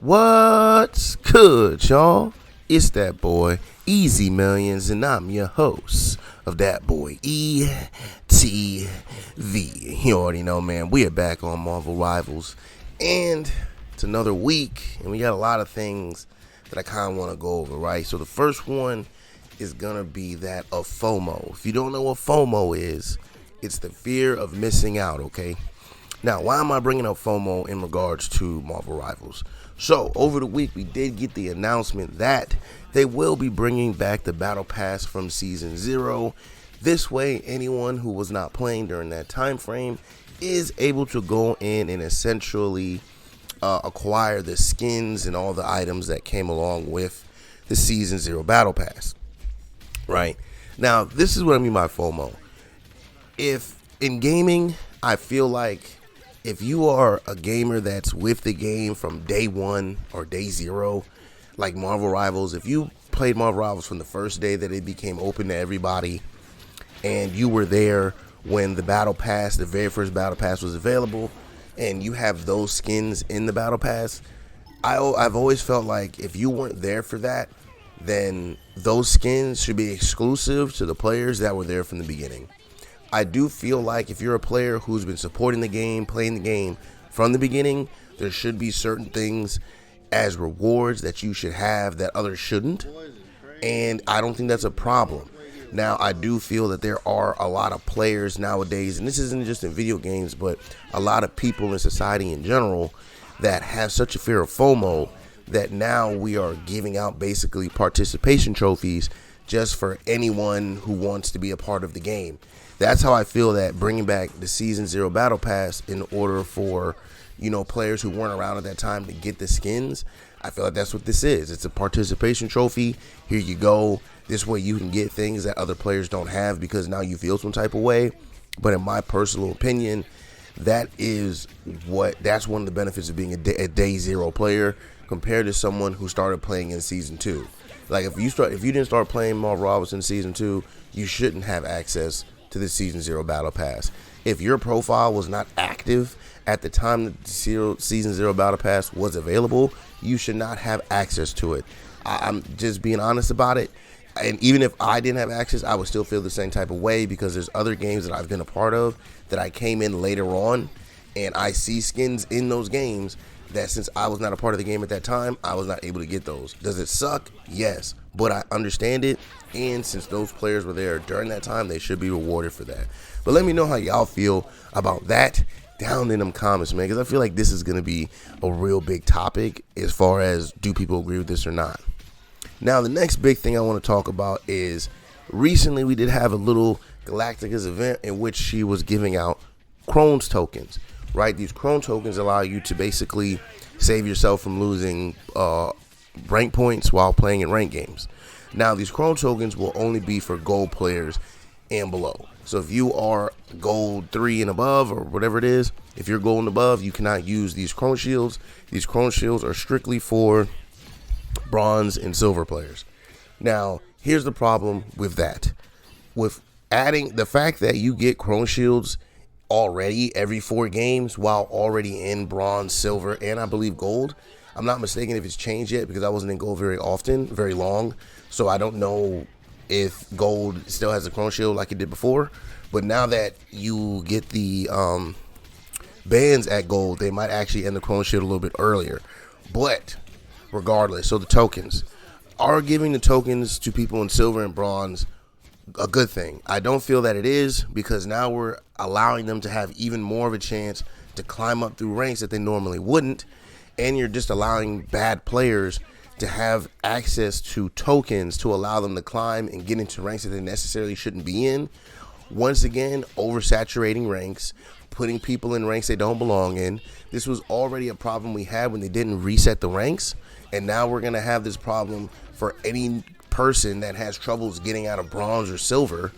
What's good, y'all? It's that boy, Easy Millions, and I'm your host of that boy, ETV. You already know, man, we are back on Marvel Rivals, and it's another week, and we got a lot of things that I kind of want to go over, right? So the first one is going to be that of FOMO. If you don't know what FOMO is, it's the fear of missing out, okay? Now, why am I bringing up FOMO in regards to Marvel Rivals? So, over the week, we did get the announcement that they will be bringing back the Battle Pass from Season 0. This way, anyone who was not playing during that time frame is able to go in and essentially acquire the skins and all the items that came along with the Season 0 Battle Pass. Right? Now, this is what I mean by FOMO. If in gaming, I feel like if you are a gamer that's with the game from day one or day zero, like Marvel Rivals, if you played Marvel Rivals from the first day that it became open to everybody, and you were there when the Battle Pass, the very first Battle Pass was available, and you have those skins in the Battle Pass, I've always felt like if you weren't there for that, then those skins should be exclusive to the players that were there from the beginning. I do feel like if you're a player who's been supporting the game, playing the game from the beginning, there should be certain things as rewards that you should have that others shouldn't. And I don't think that's a problem. Now, I do feel that there are a lot of players nowadays, and this isn't just in video games, but a lot of people in society in general that have such a fear of FOMO that now we are giving out basically participation trophies just for anyone who wants to be a part of the game. That's how I feel that bringing back the Season 0 Battle Pass in order for, players who weren't around at that time to get the skins, I feel like that's what this is. It's a participation trophy. Here you go. This way you can get things that other players don't have because now you feel some type of way. But in my personal opinion, that's one of the benefits of being a day zero player compared to someone who started playing in Season 2. Like if you didn't start playing Marvel Rivals in Season 2, you shouldn't have access to the Season 0 Battle Pass. If your profile was not active at the time that the Season 0 Battle Pass was available, you should not have access to it. I'm just being honest about it. And even if I didn't have access, I would still feel the same type of way because there's other games that I've been a part of that I came in later on and I see skins in those games that since I was not a part of the game at that time, I was not able to get those. Does it suck? Yes. But I understand it, and since those players were there during that time, they should be rewarded for that. But let me know how y'all feel about that down in them comments, man, because I feel like this is going to be a real big topic as far as do people agree with this or not. Now, the next big thing I want to talk about is recently we did have a little Galacticus event in which she was giving out Crohn's tokens, right? These Crohn's tokens allow you to basically save yourself from losing rank points while playing in ranked games. Now, these Chrome tokens will only be for gold players and below. So if you are gold 3 and above or whatever it is, if you're gold and above, you cannot use these Chrome shields. These Chrome shields are strictly for bronze and silver players. Now, here's the problem with that. With adding the fact that you get Chrome shields already every 4 games while already in bronze, silver, and I believe gold. I'm not mistaken if it's changed yet because I wasn't in gold very long. So I don't know if gold still has a Chrome shield like it did before. But now that you get the bands at gold, they might actually end the Chrome shield a little bit earlier. But regardless, so the tokens are giving the tokens to people in silver and bronze a good thing. I don't feel that it is because now we're allowing them to have even more of a chance to climb up through ranks that they normally wouldn't. And you're just allowing bad players to have access to tokens to allow them to climb and get into ranks that they necessarily shouldn't be in. Once again, oversaturating ranks, putting people in ranks they don't belong in. This was already a problem we had when they didn't reset the ranks. And now we're going to have this problem for any person that has troubles getting out of bronze or silver,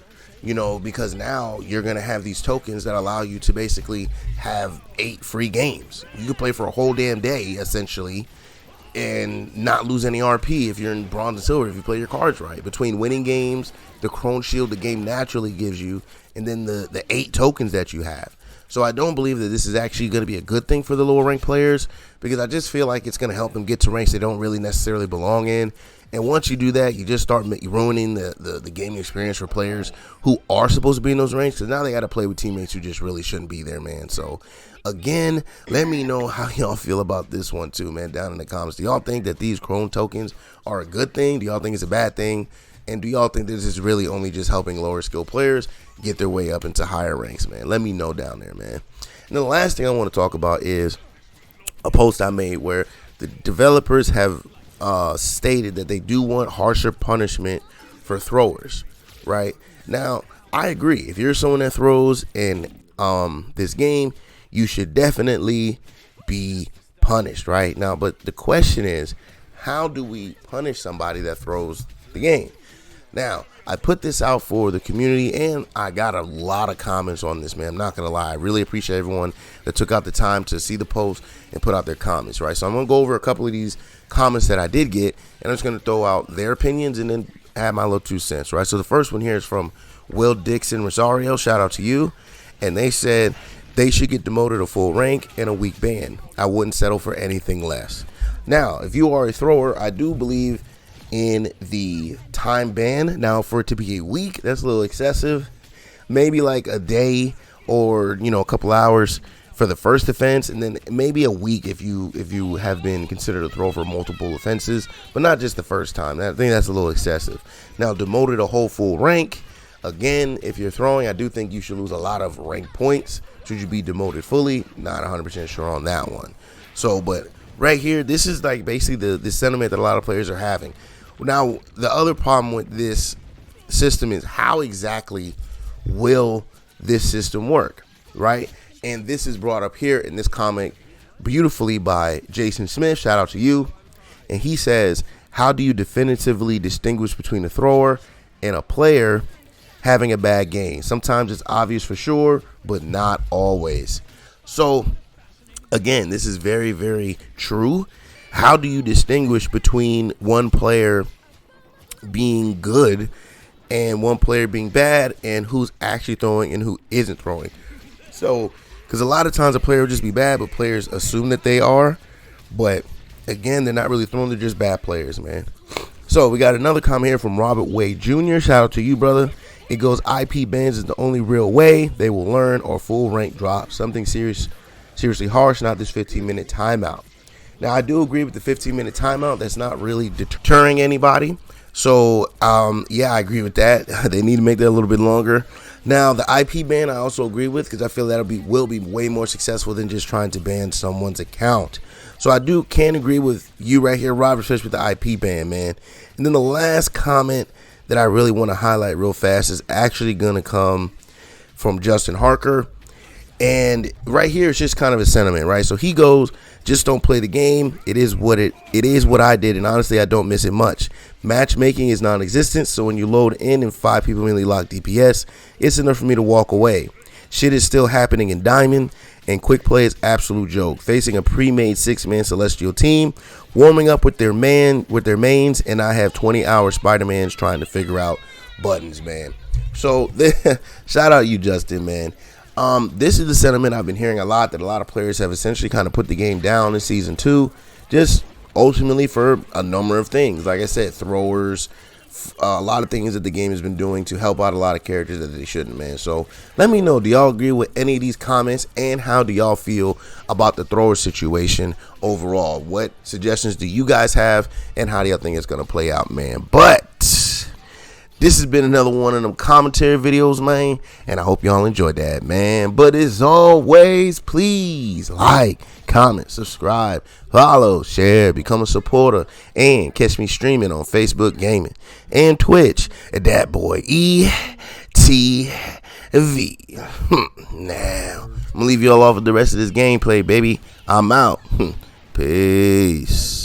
because now you're going to have these tokens that allow you to basically have 8 free games. You can play for a whole damn day, essentially, and not lose any RP if you're in bronze and silver, if you play your cards right. Between winning games, the Chrome Shield the game naturally gives you, and then the 8 tokens that you have. So I don't believe that this is actually going to be a good thing for the lower ranked players, because I just feel like it's going to help them get to ranks they don't really necessarily belong in. And once you do that, you just start ruining the gaming experience for players who are supposed to be in those ranks, because now they got to play with teammates who just really shouldn't be there, man. So again, let me know how y'all feel about this one too, man, down in the comments. Do y'all think that these Chrome tokens are a good thing? Do y'all think it's a bad thing? And do y'all think this is really only just helping lower skill players get their way up into higher ranks, man? Let me know down there, man. And then the last thing I want to talk about is a post I made where the developers have stated that they do want harsher punishment for throwers, right? Now, I agree. If you're someone that throws in this game, you should definitely be punished, right? Now, but the question is, how do we punish somebody that throws the game? Now, I put this out for the community, and I got a lot of comments on this, man. I'm not going to lie. I really appreciate everyone that took out the time to see the post and put out their comments, right? So I'm going to go over a couple of these comments that I did get, and I'm just going to throw out their opinions and then add my little 2 cents, right? So the first one here is from Will Dixon Rosario. Shout out to you. And they said they should get demoted to full rank and a week ban. I wouldn't settle for anything less. Now, if you are a thrower, I do believe in the time ban. Now, for it to be a week, that's a little excessive. Maybe like a day or, you know, a couple hours for the first offense, and then maybe a week if you have been considered a thrower for multiple offenses, but not just the first time. I think that's a little excessive. Now, demoted a whole full rank. Again, if you're throwing, I do think you should lose a lot of rank points. Should you be demoted fully? Not 100% sure on that one. So, but right here, this is like basically the sentiment that a lot of players are having. Now, the other problem with this system is how exactly will this system work, right? And this is brought up here in this comment beautifully by Jason Smith. Shout out to you. And he says, how do you definitively distinguish between a thrower and a player having a bad game? Sometimes it's obvious for sure, but not always. So, again, this is very, very true. How do you distinguish between one player being good and one player being bad, and who's actually throwing and who isn't throwing? So, because a lot of times a player will just be bad, but players assume that they are. But, again, they're not really throwing. They're just bad players, man. So, we got another comment here from Robert Wade Jr. Shout out to you, brother. It goes, IP bans is the only real way they will learn, or full rank drop. Something seriously harsh, not this 15-minute timeout. Now, I do agree with the 15-minute timeout. That's not really deterring anybody. So, yeah, I agree with that. They need to make that a little bit longer. Now, the IP ban I also agree with, because I feel that will be way more successful than just trying to ban someone's account. So I can agree with you right here, Robert, especially with the IP ban, man. And then the last comment that I really want to highlight real fast is actually going to come from Justin Harker. And right here, it's just kind of a sentiment, right? So he goes, just don't play the game. It is what I did, and honestly, I don't miss it much. Matchmaking is non-existent, so when you load in and 5 people immediately lock DPS, it's enough for me to walk away. Shit is still happening in Diamond, and quick play is absolute joke. Facing a pre-made 6-man Celestial team, warming up with their mains, and I have 20-hour Spider-Mans trying to figure out buttons, man. So shout out you, Justin, man. This is the sentiment I've been hearing a lot, that a lot of players have essentially kind of put the game down in Season 2, just ultimately for a number of things. Like I said, throwers, a lot of things that the game has been doing to help out a lot of characters that they shouldn't, man. So let me know, do y'all agree with any of these comments, and how do y'all feel about the thrower situation overall? What suggestions do you guys have, and how do y'all think it's going to play out, man? But this has been another one of them commentary videos, man, and I hope y'all enjoyed that, man. But as always, please like, comment, subscribe, follow, share, become a supporter, and catch me streaming on Facebook Gaming and Twitch at that boy ETV. Now, I'm gonna leave y'all off with the rest of this gameplay, baby. I'm out. Peace.